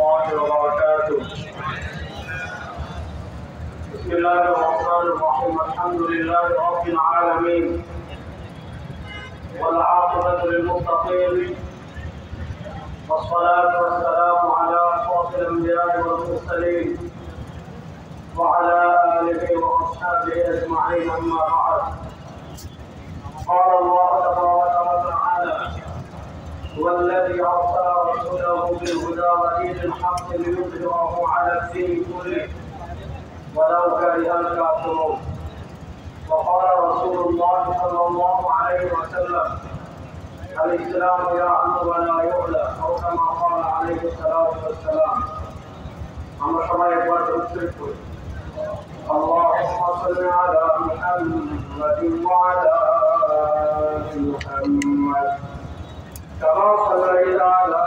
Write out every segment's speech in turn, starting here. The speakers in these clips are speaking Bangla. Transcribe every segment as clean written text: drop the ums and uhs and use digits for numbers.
الله وبركاته. بسم الله الرحمن الرحيم. الحمد لله رب العالمين والعاقبة للمتقين والصلاة والسلام على أشرف الأنبياء والمرسلين وعلى آله وأصحابه أجمعين. أما بعد، قال الله تبارك وتعالى: والذي أرسل رسوله بالهدى ودين الحق ليظهره على الدين كله ولو كره الكافرون. وقال رسول الله صلى الله عليه وسلم: الإسلام يعلو ولا يعلى، أو كما قال عليه الصلاة والسلام. আমরা সবাই একবার উচ্চারণ করি: اللهم صل على محمد وعلى آل محمد كما صليت على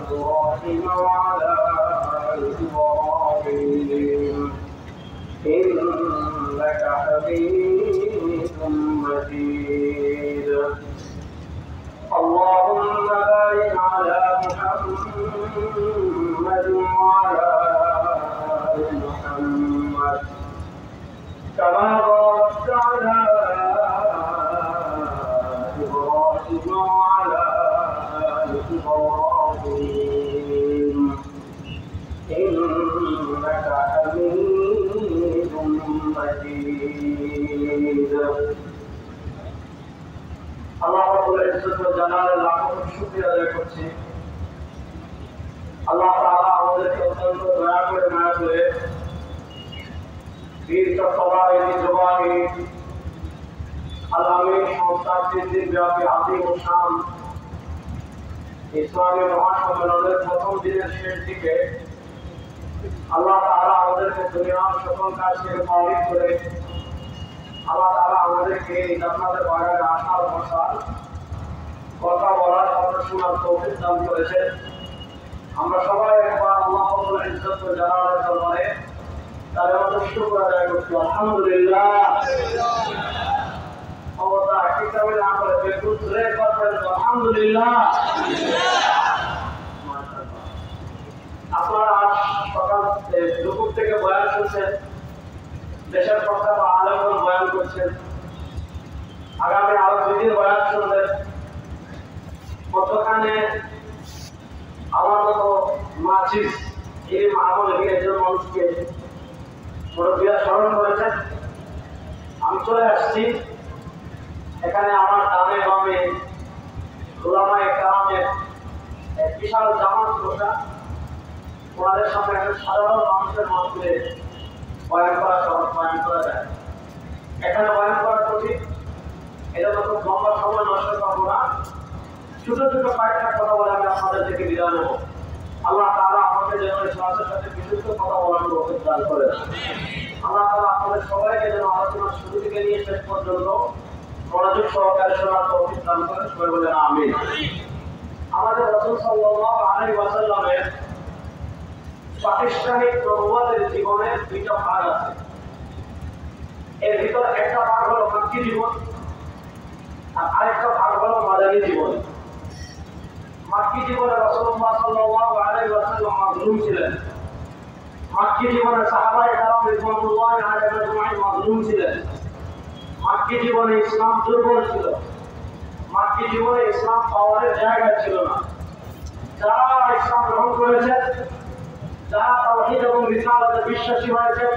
إبراهيم وعلى آل إبراهيم إنك حميد مجيد. اللهم بارك على محمد وعلى آل محمد كما باركت على إبراهيم وعلى آل إبراهيم إنك حميد مجيد. আল্লাহ রাব্বুল ইজ্জত ওয়া জালালের লাখো শুকরিয়া আদায় করছি। আল্লাহ তাআলা আমাদেরকে অত্যন্ত দয়া করে মায়া করে বীর সত্তাবাহী জবানি আল-আমিন সংস্থার দিনব্যাপী আযীম ও শান ইসলামী মহাসম্মেলনের প্রথম দিনের শেষ দিকে আল্লাহ তাআলা আমাদেরকে দুনিয়ার সকল কাজ থেকে ফারিগ করে আল্লাহ তাআলা আমাদেরকে এই জান্নাতের বাগানে আসার বসার কথা বলার কথা শোনার তৌফিক দান করেছেন। আমরা সবাই একবার আল্লাহ রাব্বুল ইজ্জত ওয়া জালালের দরবারে তার শুকর আদায় করছি। আলহামদুলিল্লাহ। অবতা কিতাবে না করে বেকুত রে করবেন আলহামদুলিল্লাহ। আপনারা আজ সকাল দুপুর থেকে বয়ান শুনছেন, দেশের প্রখ্যাত আলেমগণ বয়ান করছেন। আগামী আরো 2 দিন বয়ান শুনবেন। মধ্যখানে আমার মতো মাচিস এই মাহমুদ একজন মানুষকে মুরব্বীরা স্মরণ করেছেন। আমি চলে আসছি। এখানে আমার ডানে বামে উলামায়ে কেরামের এক বিশাল জামাত বসা, ওনাদের সামনে একটা সাধারণ মানুষের মাধ্যমে বয়ান করা সহজ, বয়ান করা যায়। এখানে বয়ান করা কঠিন, এটা তো খুব লম্বা সময় নষ্ট করবো না। ছোট ছোট কয়েকটা কথা বলে আমি আপনাদের থেকে বিদায় নেব। আল্লাহ তাআলা আমাকে যেন ইসলামের সাথে বিশুদ্ধ কথা বলার তৌফিক দান করেন। আল্লাহ তাআলা আপনাদের সবাইকে যেন আলোচনার শুরু থেকে নিয়ে শেষ পর্যন্ত মনোযোগ সহকারে শোনার তৌফিক দান করেন। সবাই বলেন আমিন। আমাদের রাসূল সাল্লাল্লাহু আলাইহি ওয়াসাল্লামের প্রাতিষ্ঠানিক নবুয়তের জীবনের 2টা ভাগ আছে। এর ভিতর একটা ভাগ হলো মাক্কি জীবন আর আরেকটা ভাগ হলো মাদানী জীবন। মাক্কি জীবনে রাসূলুল্লাহ সাল্লাল্লাহু আলাইহি ওয়াসাল্লাম মাজলুম ছিলেন। মাক্কি জীবনে সাহাবায়ে কেরাম রিদওয়ানুল্লাহি আলাইহিম আজমাইন মাজলুম ছিলেন। মাক্কি জীবনে ইসলাম দুর্বল ছিল। মাক্কি জীবনে ইসলাম পাওয়ারের জায়গা ছিল না। যারা ইসলাম গ্রহণ করেছেন, যারা তাওহীদ এবং রিসালাতে বিশ্বাসী হয়েছেন,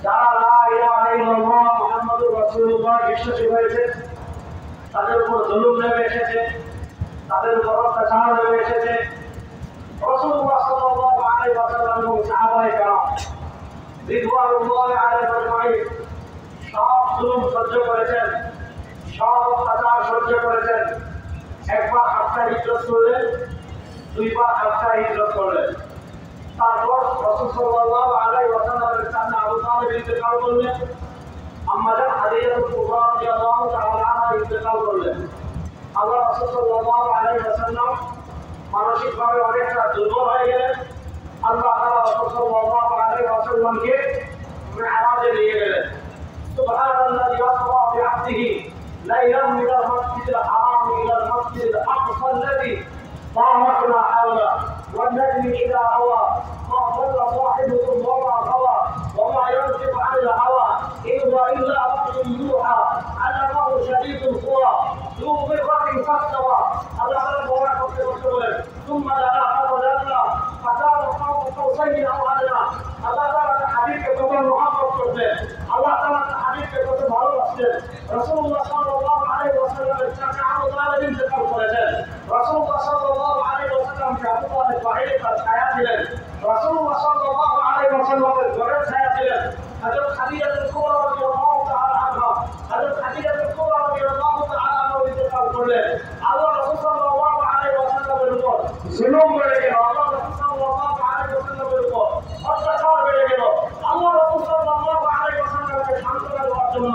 যারা লা ইলাহা ইল্লাল্লাহ মুহাম্মাদুর রাসূলুল্লাহ বিশ্বাসী হয়েছে, তাদের উপর জুলুম নেমে এসেছে, তাদের উপর অত্যাচার নেমে এসেছে। রাসূলুল্লাহ সাল্লাল্লাহু আলাইহি ওয়াসাল্লাম এবং সাহাবায়ে কেরাম রিদওয়ানুল্লাহি আলাইহিম আজমাইন সব জুলুম সহ্য করেছেন, সব অত্যাচার সহ্য করেছেন। একবার হাবশা হিজরত করলেন, 2বার হাবশা হিজরত করলেন। তারপর রাসূল সাল্লাল্লাহু আলাইহি ওয়াসাল্লামের চাচা আবু তালিব ইন্তেকাল করলেন। আম্মা জান হাদিজাতুল কুবরা রাদিয়াল্লাহু তাআলা আনহা ইন্তেকাল করলেন। আল্লাহ রাসূল সাল্লাল্লাহু আলাইহি ওয়াসাল্লাম মানসিকভাবে অনেকটা দুর্বল হয়ে গেলেন। আল্লাহ তাআলা রাসূল সাল্লাল্লাহু আলাইহি ওয়াসাল্লামকে মিরাজে নিয়ে গেলেন। সুবহানাল্লাযী আসরা বিআবদিহি লাইলাম মিনাল মাসজিদিল হারাম ইলাল মাসজিদিল আকসা আল্লাযী ما حول والنجم إذا هوى ما ضل صاحبكم وما غوى وما ينطق عن الهوى إن هو إلا وحي يوحى علمه شديد القوى ذو مرة فاستوى الله المبارك ثم دنا فتدلى فكان قاب قوسين أو أدنى الله تعالى حبيبك كما محمد করতে আল্লাহ তাআলা হাবিবকে কত ভালোবাসতেন রাসূলুল্লাহ সাল্লাল্লাহু আলাইহি ওয়াসাল্লামের চাচা আবু তালেব ইন্তেকাল করেছেন রাসূলুল্লাহ সাল্লাল্লাহু আলাইহি ওয়াসাল্লামকে আবু তালেব বাহিরে তার ছায়া ছিলেন রাসূলুল্লাহ সাল্লাল্লাহু আলাইহি ওয়াসাল্লামের ঘরের ছায়া ছিলেন হযরত খাদিজা কুবরা রাদিয়াল্লাহু তাআলা আনহা হযরত খাদিজা কুবরা রাদিয়াল্লাহু তাআলা আনহা ইন্তেকাল করলেন আল্লাহ রাসূল সাল্লাল্লাহু আলাইহি ওয়াসাল্লামের উপর জুলুম বেড়ে গেল আল্লাহ রাসূল সাল্লাল্লাহু আলাইহি ওয়াসাল্লামের উপর অত্যাচার বেড়ে গেল আল্লাহ রাসূল সাল্লাল্লাহু আলাইহি ওয়াসাল্লামকে সান্ত্বনা দেওয়ার জন্য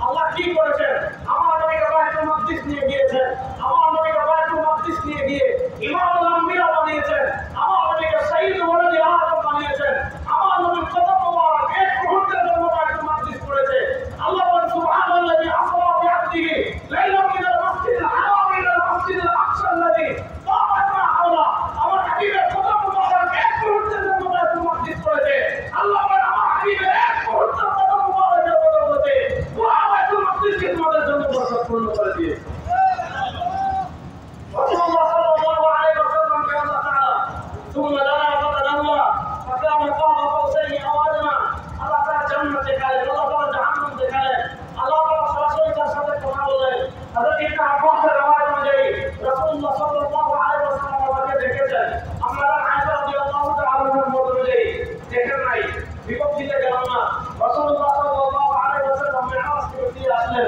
আল্লাহ কি করেছেন আমার নবীকে বাইতুল মাকদিস নিয়ে গিয়েছেন আমার নবীকে বাইতুল মাকদিস নিয়ে গিয়ে ইমামুল আম্বিয়া বানিয়েছেন আমার নবীকে সাইয়্যিদ ওয়ালাদি আদম বানিয়েছেন আমার নবীর কত মোবারক এক মুহূর্তের জন্য বাইতুল মাকদিস করেছে আল্লাহ বলেন সুবহানাল্লাযী আসরা বিআবদিহি লাইলাম মিনাল মাসজিদিল হারাম ইলাল মাসজিদিল আকসা আল্লাযী বারাকনা হাওলা আমার হাবিবের কত মোবারক এক মুহূর্তের জন্য বাইতুল মাকদিস করেছে আল্লাহ বলেন আমার হাবিবের এক মুহূর্তের কত মোবারকের বদৌলতে পুরো বাইতুল মাকদিসকে তোমাদের জন্য বরকতপূর্ণ করে দিয়েছে রাসূলুল্লাহ সাল্লাল্লাহু আলাইহি ওয়াসাল্লাম কে আল্লাহ তাআলা ثم دنا فتدلى فكان قاب قوسين أو أدنى আল্লাহ তাআলা জান্নাতে গেলেন আল্লাহ তাআলা জাহান্নামে গেলেন আল্লাহ তাআলা সরাসরি তার সাথে কথা বলেন হযরত ইবনে আব্বাসের রওয়ায়াত অনুযায়ী রাসূলুল্লাহ সাল্লাল্লাহু আলাইহি ওয়াসাল্লাম আমাকে দেখেছেন আমরা আয়েশা রাদিয়াল্লাহু তাআলা আনহার মত অনুযায়ী দেখেন নাই বিপক্ষিতে গেলাম না রাসূলুল্লাহ সাল্লাল্লাহু আলাইহি ওয়াসাল্লাম মেরাজ থেকে ফিরে আসলেন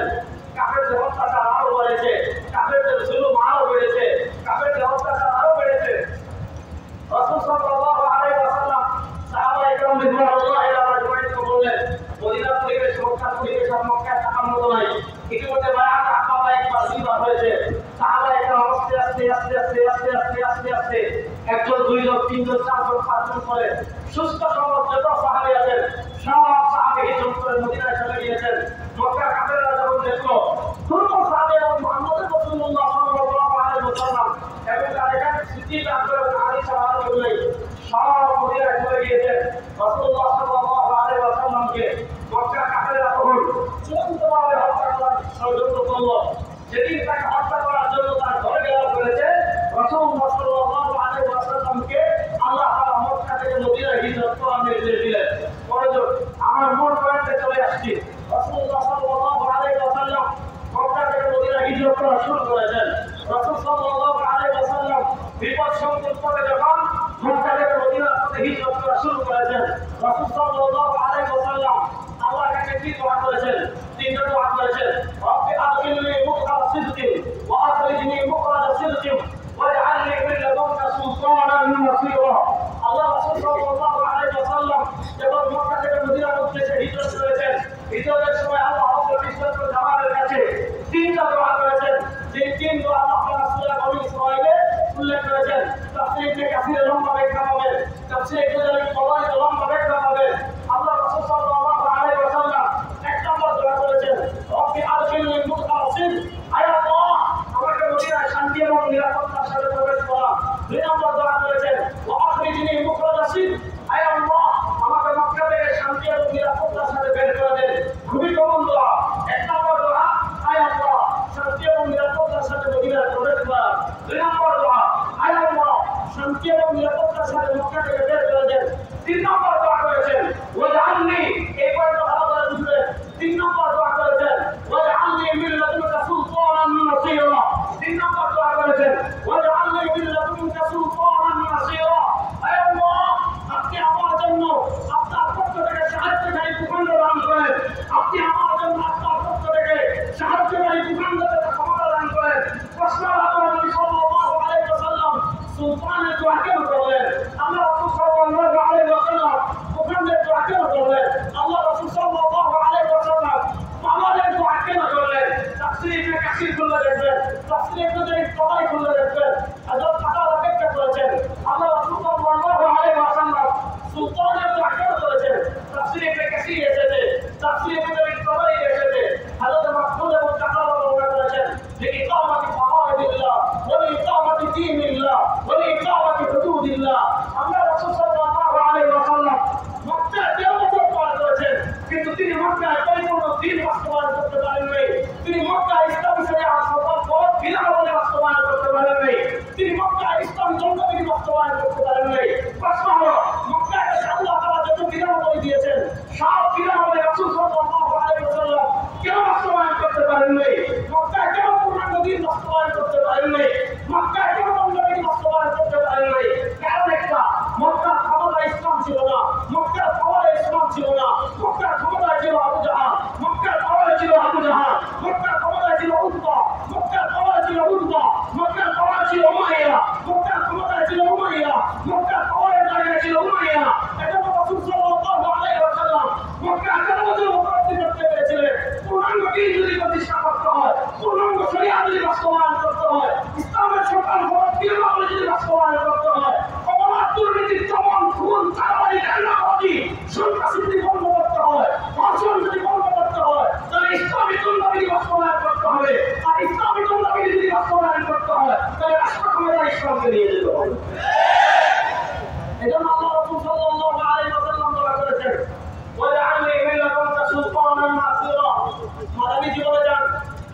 কাফেরদের অত্যাচার আরো বেড়েছে কাফেরদের জুলুম আরো বেড়েছে কাফেরদের অত্যাচার আরো বেড়েছে রাসূল সাল্লাল্লাহু আলাইহি ওয়াসাল্লাম সাহাবায়ে কেরাম রিদওয়ানুল্লাহি আলাইহিম বললেন মদিনার পরিবেশ মক্কার পরিবেশ আর মক্কায় থাকার মতো নাই ইতিমধ্যে বায়াত আকাবা একবার দুইবার হয়েছে সাহাবায়ে কেরাম আস্তে আস্তে আস্তে আস্তে আস্তে আস্তে আস্তে আস্তে একজন দুইজন তিনজন চারজন পাঁচজন করে সুস্থ সবল যত সাহাবী আছেন সব সাহাবী হিজরত করে মদিনায় চলে গিয়েছেন মক্কার কাফেররা যখন দেখলো পূর্ব সাহাবী মুহাম্মদ রাসূলুল্লাহ সাল্লাল্লাহু আলাইহি ওয়াসাল্লাম এবং তার এখানে সিদ্দিক আকবর আয়েশা রাদিয়াল্লাহু সব মদিনায় চলে গিয়েছেন রাসূলুল্লাহ সাল্লাল্লাহু আলাইহি ওয়াসাল্লামকে মক্কার কাফেররা তখন চূড়ান্তভাবে হত্যা করার ষড়যন্ত্র করল যেদিন তাকে হত্যা করার জন্য তার ঘরে গেলাম করেছে রাসূলুল্লাহ সাল্লাল্লাহু আলাইহি ওয়াসাল্লামকে আল্লাহ তাআলা মক্কা থেকে মদিনায় হিজরত করার নির্দেশ দিলেন পরজন আমার মন পয়েন্টে চলে আসছি রাসূলুল্লাহ সাল্লাল্লাহু আলাইহি ওয়াসাল্লাম মক্কা থেকে মদিনায় হিজরত করা শুরু করেছেন রাসূল সাল্লাল্লাহু আলাইহি ওয়াসাল্লাম বিপদ সংকট পড়ে যখন মক্কা থেকে মদিনার পথে হিজরত করা শুরু করেছেন রাসূল সাল্লাল্লাহু আলাইহি ওয়াসাল্লাম আল্লাহর কাছে কি দোয়া করেছেন তিনটা দোয়া করেছেন রব্বি আদখিলনি মুদখালা সিদকিন ওয়া আখরিজনি মুখরাজা সিদকিন ওয়াজআলনি মিন লাদুনকা সুলতানান নাসীরা আল্লাহ রাসূল সাল্লাল্লাহু আলাইহি ওয়াসাল্লাম যখন মক্কা থেকে মদিনার উদ্দেশ্যে হিজরত করেছেন হিজরতের সময় আল্লাহ রাব্বুল ইজ্জত ওয়াল জালালের কাছে তিনটা দোয়া করেছেন যে তিন দোয়া আল্লাহ তাআলা সূরা বনী ইসরাঈলে উল্লেখ করেছেন তাফসীর ইবনে কাসীর লম্বা ব্যাখ্যা পাবেন তাফসীর ইবনে জারীর তাবারী লম্বা ব্যাখ্যা পাবেন আল্লাহ রাসূল সাল্লাল্লাহু আলাইহি ওয়াসাল্লাম এক নম্বর দোয়া করেছেন রব্বি আদখিলনি মুদখালা সিদক আয় আল্লাহ আমাকে মদিনায় শান্তি এবং নিরাপত্তার সাথে প্রবেশ করা দুই নম্বর দোয়া করেছেন ওয়া আখরিজনি মুখরাজা সিদক আয় আল্লাহ আমাকে মক্কা থেকে শান্তি এবং নিরাপত্তার সাথে বের করে দেন খুবই কমন দোয়া এক নম্বর দোয়া আয় আল্লাহ শান্তি এবং নিরাপত্তার সাথে মদিনায় প্রবেশ করা দুই নম্বর দোয়া আয় আল্লাহ শান্তি এবং নিরাপত্তার সাথে মক্কা থেকে বের করে দেন তিন নম্বর দোয়া করেছেন ওয়াজআলনি এই পয়েন্টটা ভালো করে বুঝবেন তিন নম্বর দোয়া করেছেন ওয়াজআলনি মিন লাদুনকা সুলতানান নাসীরা তিন নম্বর দোয়া করেছেন ওয়াজআলনি মিন লাদুনকা সুলতানান নাসীরা আয় আল্লাহ আপনি আমার জন্য আপনার পক্ষ থেকে সাহায্যকারী ভূখণ্ড দান করেন আপনি আমার জন্য আপনার পক্ষ থেকে সাহায্যকারী ভূখণ্ডকে ক্ষমতা দান করেন প্রশ্ন নবী সাল্লাল্লাহু আলাইহি ওয়াসাল্লাম সুলতানের দোয়া কেন করলেন আল্লাহ রাসূল সাল্লাল্লাহু আলাইহি ওয়াসাল্লাম ভূখণ্ডের দোয়া কেন করলেন আল্লাহ রাসূল সাল্লাল্লাহু আলাইহি ওয়াসাল্লাম পাওয়ারের দোয়া কেন করলেন তাফসীর ইবনে কাসীর খুলে দেখবেন তাফসীর ইবনে জারীর তাবারী খুলে দেখবেন হযরত কাতাদা ব্যাখ্যা করেছেন আল্লাহ রাসূল সাল্লাল্লাহু আলাইহি ওয়াসাল্লাম সুলতানের দোয়া কেন করেছেন তাফসীর ইবনে কাসীর এসেছে তাফসীর ইবনে জারীর তাবারী এসেছে হযরত মাকবুল এবং কাতাদা বর্ণনা করেছেন যে ইকামাতি ফারাইদিল্লাহ ওয়া ইকামাতি দীনিল্লাহ হবে। এজন্য আল্লাহ রাসূল সাল্লাল্লাহু আলাইহি ওয়াসাল্লাম দোয়া করেছেন, ওয়াজআলনি মিন লাদুনকা সুলতানান নাসিরা। মাদানী জীবনে যান,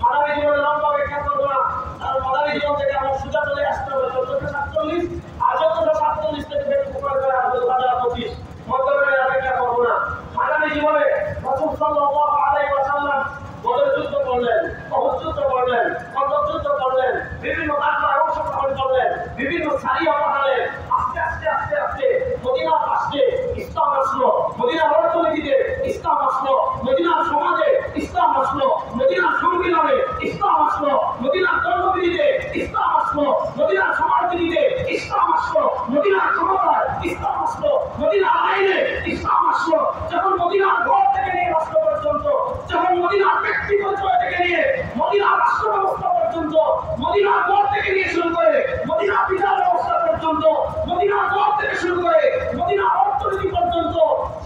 মাদানী জীবনে লম্বা ব্যাখ্যা করবো না, আর মাদানী জীবন থেকে আমার সুজা চলে আসতে হবে 1447, আর 1447 থেকে বের করে আসবে 2025, মধ্যে ব্যাখ্যা করবো না। মাদানী জীবনে রাসূল সাল্লাল্লাহু আলাইহি ওয়াসাল্লাম বদর যুদ্ধ করলেন, উহুদ যুদ্ধ করলেন, খন্দক যুদ্ধ করলেন, বিভিন্ন গাজওয়ায় অংশগ্রহণ করলেন, বিভিন্ন সারিয়া পাঠালেন। আস্তে আস্তে আস্তে আস্তে মদিনার রাষ্ট্রে ইসলাম আসলো, মদিনার অর্থনীতিতে ইসলাম আসলো, মদিনার সমাজে ইসলাম আসলো, মদিনার সংবিধানে ইসলাম আসলো, মদিনার ধর্মবিধিতে ইসলাম আসলো, মদিনার সমাজবিধিতে ইসলাম আসলো, মদিনার ক্ষমতায় ইসলাম আসলো, মদিনার আইনে ইসলাম আসলো। যখন মদিনার ঘর থেকে নিয়ে রাষ্ট্র পর্যন্ত, যখন মদিনার ব্যক্তি পরিচয় থেকে নিয়ে মদিনার রাষ্ট্র ব্যবস্থা পর্যন্ত, মদিনার ঘর থেকে নিয়ে শুরু করে মদিনার বিচার ব্যবস্থা পর্যন্ত, মদিনার ঘর থেকে শুরু করে মদিনার অর্থনীতি পর্যন্ত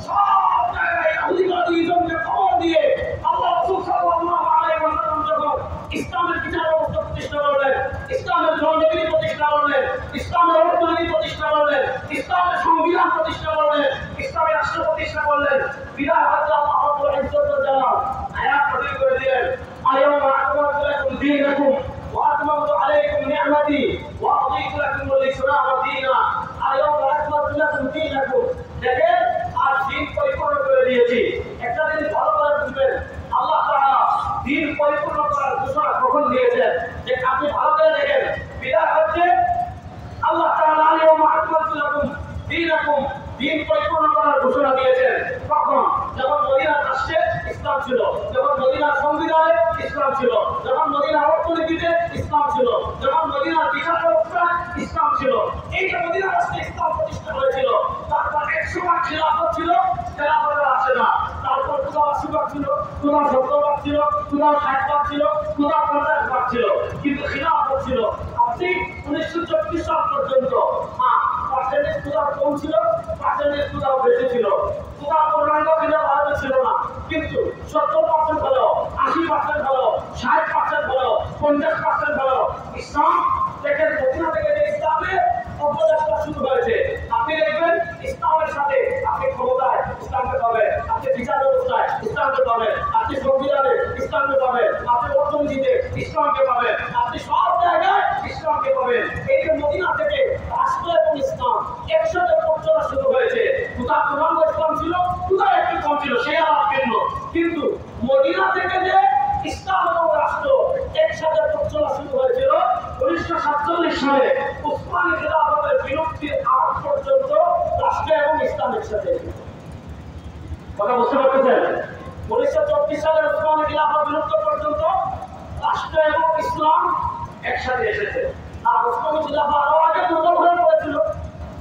সব জায়গায় ইহুদিবাদীজনকে খবর দিয়ে আল্লাহ রাসূল সাল্লাল্লাহু আলাইহি ওয়াসাল্লাম যখন ইসলামের বিচার ব্যবস্থা প্রতিষ্ঠা করলেন, ইসলামের ধর্মবিধি প্রতিষ্ঠা করলেন, ইসলামের অর্থনীতি প্রতিষ্ঠা করলেন, ইসলামের সংবিধান প্রতিষ্ঠা করলেন, ইসলামের রাষ্ট্র প্রতিষ্ঠা করলেন, বিদায় হযরত আল্লাহ রাব্বুল ইজ্জত ওয়াল জালাল আয়াত নাযিল করে দিলেন, আল-ইয়াওমা আকমালতু লাকুম দীনাকুম ওয়া আতমামতু আলাইকুম নি'মাতি ওয়া রাদিতু লাকুমুল ইসলাম দীনা। আল-ইয়াওমা আকমালতু লাকুম দীনাকুম, দেখেন আজ দিন পরিপূর্ণ করে দিয়েছি। একটা জিনিস ভালো করে বুঝবেন, আল্লাহ তাআলা দিন পরিপূর্ণ করার ঘোষণা কখন দিয়েছেন, যে আপনি ভালো করে দেখেন, বিদায় হচ্ছে আল্লাহ তাআলা আল-ইয়াওমা আকমালতু লাকুম দীনাকুম, দিন পরিপূর্ণ করার ঘোষণা দিয়েছেন। কখন? যখন মদিনার রাষ্ট্রে ইসলাম ছিল, যখন মদিনার সংবিধানে ইসলাম ছিল, যখন মদিনার অর্থনীতিতে ইসলাম ছিল, যখন মদিনার বিচার ব্যবস্থায় ইসলাম ছিল। এই যে মদিনার রাষ্ট্রে ইসলাম প্রতিষ্ঠা হয়েছিল, তারপর 100 ভাগ খিলাফত ছিল, খেলাফতের আসে না। তারপর কোথাও 80 ভাগ ছিল, কোথাও 70 ভাগ ছিল, কোথাও 60 ভাগ ছিল, কোথাও 50 ভাগ ছিল, কিন্তু খিলাফত ছিল। আপনি 1934 সাল পর্যন্ত পার্সেন্টেজ কোথাও কম ছিল, পার্সেন্টেজ কোথাও বেশি ছিল, কোথাও পূর্ণাঙ্গ কিনা ভারতে ছিল না, কিন্তু 70% হলো, 80% হলো, 60% হলো, 50% হলো। ইসলাম দেখেন মদিনা থেকে যে ইসলামের অপযাত্রা শুরু হয়েছে, আপনি দেখবেন ইসলামের সাথে আপনি ক্ষমতায় ইসলামকে পাবেন, আপনি বিচার ব্যবস্থায় ইসলামকে পাবেন, আপনি সংবিধানে ইসলামকে পাবেন, আপনি অর্থনীতিতে ইসলামকে পাবেন, আপনি সব জায়গায় ইসলামকে পাবেন। এই যে মদিনা থেকে রাষ্ট্র এবং ইসলাম একসাথে পৌঁছানো শুরু হয়েছে, কোথাও পূর্ণাঙ্গ ইসলাম ছিল, কোথাও একটু কম ছিল, সে আলাদা কেন্দ্র, কিন্তু মদিনা থেকে যে ইসলাম এবং রাষ্ট্র একসাথে পৌঁছানো শুরু হয়েছিল 1947 সালে উসমানী খিলাফতের বিলুপ্তির আগ পর্যন্ত রাষ্ট্র এবং ইসলাম একসাথে। কথা বুঝতে পারতেছেন? 1934 সালে উসমানী খিলাফত বিলুপ্ত পর্যন্ত রাষ্ট্র এবং ইসলাম একসাথে এসেছে। আর উসমানী খিলাফত আরো আগে দুর্বল হয়ে পড়েছিল,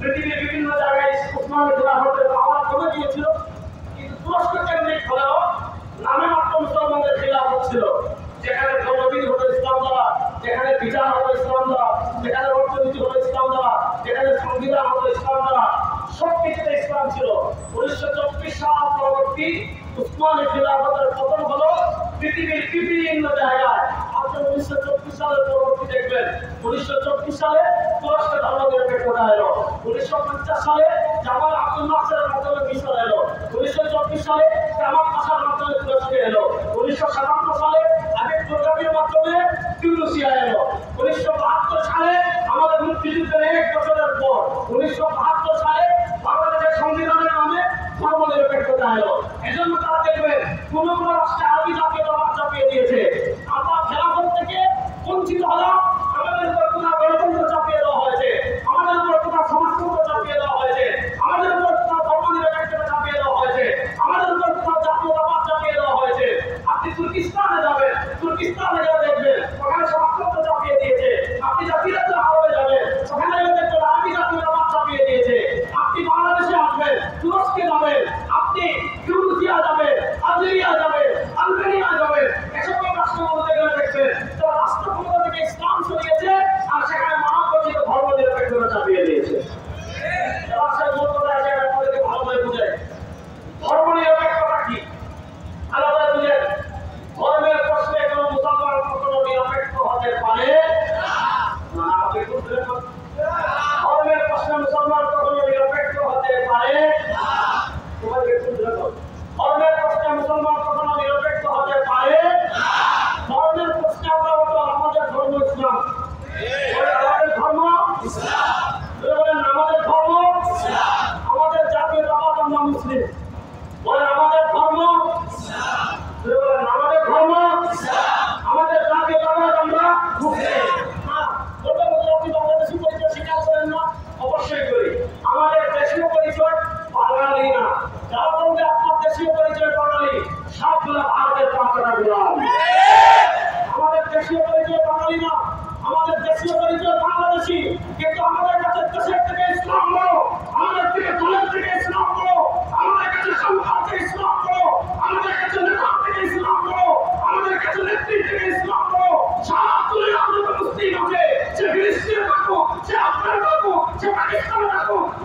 পৃথিবীর বিভিন্ন জায়গায় উসমানী খিলাফতের পাওয়ার কমে গিয়েছিল, কিন্তু তুরস্ক কেন্দ্রিক হলেও নামে মাত্র মুসলমানদের খিলাফত ছিল, যেখানে ধর্মবিধি হতো ইসলাম দ্বারা, যেখানে বিচার হতো ইসলাম দ্বারা, যেখানে অর্থনীতি হতো ইসলাম দ্বারা, যেখানে সংবিধান হতো ইসলাম দ্বারা, সব কিছুতে ইসলাম ছিল। 1934 সাল পরবর্তী উসমানী খিলাফতের পতন হলো পৃথিবীর বিভিন্ন জায়গায়। আপনি 1934 সালের পরবর্তী দেখবেন 1934 সালে তুরস্ক ধর্মনিরপেক্ষতা এলো, 1950 সালে জামাল আব্দুল নাসেরের মাধ্যমে মিশর এলো, 1934 সালে জামাল পাশার মাধ্যমে তুরস্ক এলো, 1957 সালে আবেদ প্রোগ্রামের মাধ্যমে টিউনিসিয়া এলো, 1972 সালে আমাদের মুক্তিযুদ্ধের 1 বছরের পর 1972 সালে বাংলাদেশের সংবিধানের নামে ধর্মনিরপেক্ষতা এলো। এজন্য তারা দেখবেন কোন কোন রাষ্ট্রে আরবি জাতীয়তাবাদ চাপিয়ে দিয়েছে। আমরা খেলাফত থেকে বঞ্চিত হলাম, আমাদের উপর কোথাও গণতন্ত্র চাপিয়ে দেওয়া হয়েছে, আমাদের উপর কোথাও সমাজতন্ত্র চাপিয়ে দেওয়া হয়েছে, আমাদের উপর কোথাও ধর্মনিরপেক্ষতা চাপিয়ে দেওয়া হয়েছে, আমাদের উপর কোথাও জাতীয়তাবাদ চাপিয়ে দেওয়া হয়েছে। আপনি তুর্কিস্তানে যাবেন, তুর্কিস্তানে গেলে দেখবেন ওখানে সমাজতন্ত্র চাপিয়ে দিয়েছে। আপনি জাতীয়তাবাদ আরবে যাবেন, ওখানে গেলে দেখবেন আরবি জাতীয়তাবাদ চাপিয়ে দিয়েছে। আপনি বাংলাদেশে আসবেন, তুরস্কে যাবেন, আপনি টিউনিসিয়া যাবেন, আলজেরিয়া যাবেন, আলবেনিয়া যাবেন, এসব রাষ্ট্র বলতে গেলে দেখবেন রাষ্ট্র ক্ষমতা থেকে ইসলাম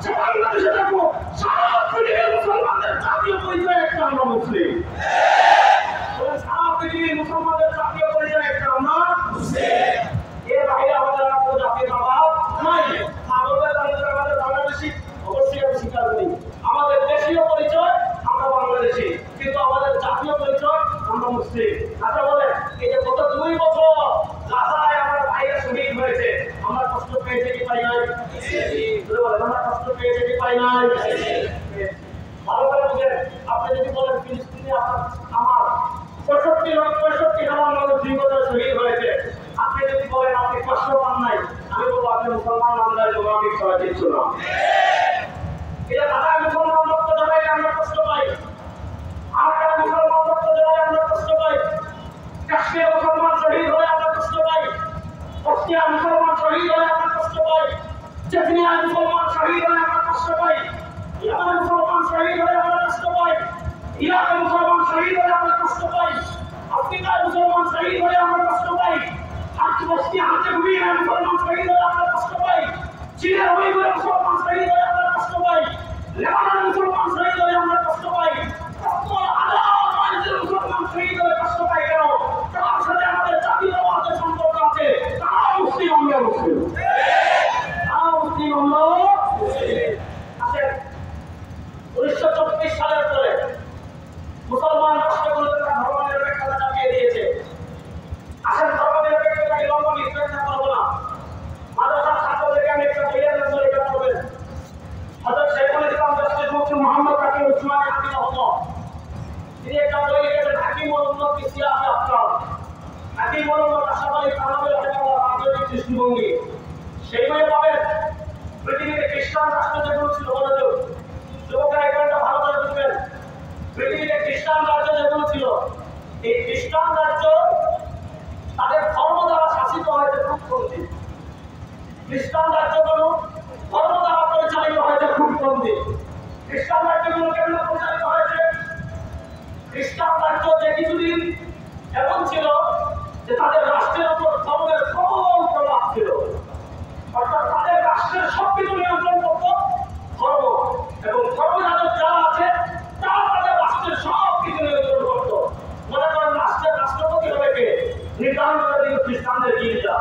যে বাংলাদেশে দেখো সারা পৃথিবীর মুসলমানদের জাতীয় পরিচয় একটা, আমরা মুসলিম। সারা পৃথিবীর মুসলমানদের জাতীয় পরিচয় একটা, আমরা মুসলিম। এর বাইরে আমাদের আর কোনো জাতীয়তাবাদ নাই। আমাদের বাংলাদেশি অবশ্যই আমি স্বীকার করি, আমাদের দেশীয় পরিচয় আমরা বাংলাদেশি, কিন্তু আমাদের জাতীয় পরিচয় আমরা মুসলিম। আচ্ছা বলেন, এই যে গত 2 বছর গাজায় আমার ভাইরা শহীদ হয়েছে, আমরা কষ্ট পেয়েছে কি পাই নাই? আমরা কষ্ট পেয়েছে কি পাই নাই? ভালো করে বুঝেন, আপনি যদি বলেন ফিলিস্তিনে আমার 65,000 মানুষ 2 বছর শহীদ হয়েছে, আপনি যদি বলেন আপনি কষ্ট পান নাই, আমি বলবো আপনি মুসলমান নামদার জমাবিক সবাই দিচ্ছ না। এটা তারা মুসলমান রক্ত জড়াই আমরা কষ্ট পাই, আমরা মুসলমান রক্ত জড়াই আমরা কষ্ট পাই, কাশ্মীর মুসলমান শহীদ হয়ে আমরা কষ্ট পাই, বসনিয়া মুসলমান শহীদ হয়ে আমরা কষ্ট পাই, চেচনিয়া মুসলমান শহীদ হয়ে আমরা কষ্ট পাই, ইয়ামান মুসলমান শহীদ হয়ে আমরা কষ্ট পাই, ইরাকে মুসলমান শহীদ হয়ে আমরা কষ্ট পাই, আফ্রিকায় মুসলমান শহীদ হয়ে আমরা কষ্ট পাই, বসনিয়া হার্জেগোভিনায় মুসলমান শহীদ হয়ে আমরা কষ্ট পাই, চীনের উইগুরে মুসলমান শহীদ হয়ে আমরা কষ্ট পাই, লেবাননে মুসলমান শহীদ হয়ে আমরা কষ্ট পাই, মুসলমান শহীদ হয়ে কষ্ট পাই। কেন? তার সাথে আমাদের জাতীয়তাবাদের সম্পর্ক আছে। তারা মুসলিম, আমরা মুসলিম। তারা মুসলিম, আমরা মুসলিম। আসেন, 1934 সালের পরে মুসলমান রাষ্ট্রগুলোতে ধর্মনিরপেক্ষতা চাপিয়ে দিয়েছে। আসেন, ধর্মনিরপেক্ষতাকে লঙ্ঘন ইসলাম করবো না। মাদ্রাসার ছাত্রদেরকে আমি একটা বইয়ের নাম ধরে এটা করবেন। হযরত শেখুল ইসলাম জাস্টিস মুফতি মুহাম্মদ তাকি উসমানী হাফিজাহুল্লাহ, তিনি একটা বই লিখেছেন হাকিমুল উম্মত ইসলামে আফকার। হাকিমুল উম্মত আশরাফ আলী থানভী রাহিমাহুল্লাহ রাজনৈতিক দৃষ্টিভঙ্গি। সেই বইয়ে পাবেন পৃথিবীতে খ্রিস্টান রাষ্ট্র যেগুলো ছিল, যুবকেরা এটা ভালো করে বুঝবেন। পৃথিবীতে খ্রিস্টান রাজ্য যেগুলো ছিল, এই খ্রিস্টান রাজ্য তাদের ধর্ম দ্বারা শাসিত হয়েছে খুব কম দিন। খ্রিস্টান রাজ্যগুলো ধর্ম দ্বারা পরিচালিত হয়েছে খুব কম দিন। খ্রিস্টান রাজ্যগুলো কেমন পরিচালিত হয়েছে? খ্রিস্টান রাজ্য যে কিছুদিন এমন ছিল যে তাদের রাষ্ট্রের উপর ধর্মের প্রবল প্রভাব ছিল, অর্থাৎ তাদের রাষ্ট্রের সবকিছু নিয়ন্ত্রণ করত ধর্ম, এবং ধর্মযাজক যারা আছে তারা তাদের রাষ্ট্রের সবকিছু নিয়ন্ত্রণ করত। মনে করেন রাষ্ট্রের রাষ্ট্রপতি হবে কে? নির্ধারণ করে দিল খ্রিস্টানদের গির্জা।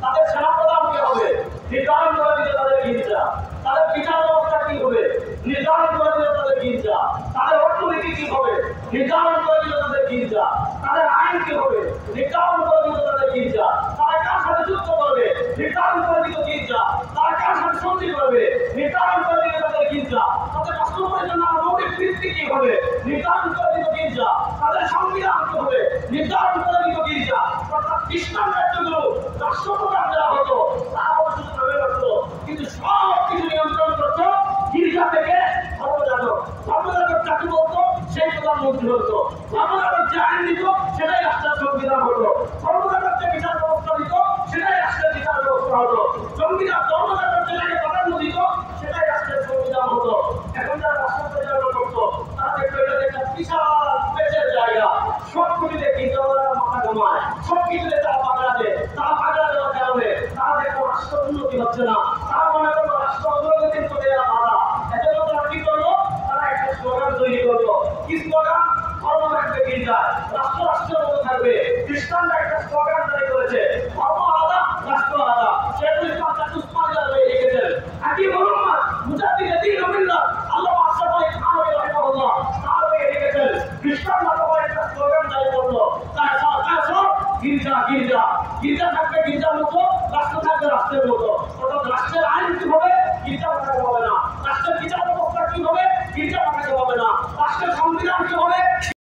তাদের সেনাপ্রধান কে হবে? নির্ধারণ করে দিল তাদের গির্জা। তাদের বিচার ব্যবস্থা কি হবে? নির্ধারণ করে দিল তাদের গির্জা। তাদের অর্থনীতি কি হবে? নির্ধারণ করে দিল তাদের গির্জা। তাদের আইন কি হবে? নির্ধারণ করে দিল তাদের গির্জা। তারা কার সাথে যুদ্ধ করবে? নির্ধারণ করে দিল গির্জা। তারা কার সাথে সন্ধি করবে? নির্ধারণ করে দিল তাদের গির্জা। তাদের রাষ্ট্রপতির জন্য মৌলিক ভিত্তি কি হবে? নির্ধারণ করে দিল গির্জা। তাদের সংবিধান কি হবে? নির্ধারণ করে দিল গির্জা। অর্থাৎ খ্রিস্টান রাজ্যগুলো রাষ্ট্রপ্রধান দেওয়া হতো, তারা অবশ্য প্রবেশ করতো, কিন্তু সব কিছু নিয়ন্ত্রণ করতো গির্জা থেকে ধর্মযাজক। ধর্মযাজক যাকে বলতো সেই প্রধানমন্ত্রী হতো। ধর্মযাজক যে আইন দিত সেটাই রাষ্ট্রের সংবিধান হতো। ধর্মযাজক যে বিচার ব্যবস্থা দিত সেটাই রাষ্ট্রের বিচার ব্যবস্থা হতো। সংবিধান ধর্মযাজক যেটাকে প্রাধান্য দিত সেটাই রাষ্ট্রের সংবিধান হতো। এখন যারা রাষ্ট্র পরিচালনা করতো তারা দেখতো এটা একটা বিশাল পেটের জায়গা, সব কিছুতে কিন্তু মাথা ঘামায়, সব কিছুতে তারা পাগড়া দেয়। তারা পাগড়া দেওয়ার কারণে তারা দেখো রাষ্ট্র উন্নতি হচ্ছে না। তারা মনে করলো রাষ্ট্র অগ্রগতির প্রতি এরা বাধা। এজন্য তারা কি করলো? তারা একটা স্লোগান তৈরি করলো। কি স্লোগান? ধর্ম থাকবে গির্জায়, রাষ্ট্র রাষ্ট্রের মতো থাকবে। খ্রিস্টানরা একটা স্লোগান তৈরি করেছে, ধর্ম আলাদা, রাষ্ট্র আলাদা। শেখুল ইসলাম জাস্টিস উসমানী লিখেছেন হাকিমুল উম্মত মুজাদ্দিদ দ্বীন মিল্লাত আল্লামা আশরাফ আলী থানভী রাহিমাহুল্লাহ তার বইয়ে লিখেছেন খ্রিস্টানরা তখন একটা স্লোগান জারি করলো, গির্জা গির্জা গির্জা থাকবে গির্জার মতো, রাষ্ট্র থাকবে রাষ্ট্রের মতো।